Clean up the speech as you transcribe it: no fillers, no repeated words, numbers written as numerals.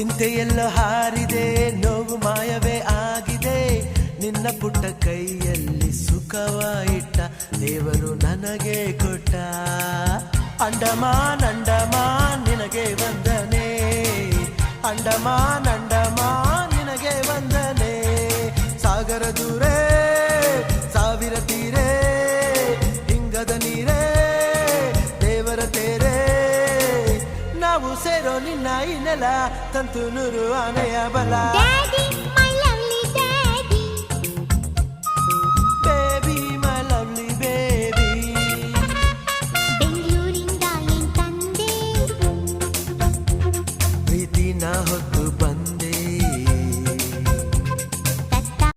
ಚಿಂತೆಯೆಲ್ಲೋ ಹಾರಿದೆ, ನೋವು ಮಾಯವೇ ಆಗಿದೆ. ನಿನ್ನ ಪುಟ್ಟ ಕೈಯಲ್ಲಿ ಸುಖವ ಇಟ್ಟ ದೇವರು ನನಗೆ ಕೊಟ್ಟ. ಅಂಡಮಾನ್ ಅಂಡಮಾನ್ ನಿನಗೆ ವಂದನೆ, ಅಂಡಮಾನ್ ಅಂಡಮಾನ್ ನಿನಗೆ ವಂದನೆ. ಸಾಗರ ದೂರೇ ಸಾವಿರ ತೀರೇ, ಹಿಂಗದ ನೀರೇ ದೇವರ ತೇರೇ. ನಾವು ಸೇರೋ ನಿನ್ನ ಈ ನೆಲ, ತಂತು ನೂರು ಆನೆಯ ಬಲ.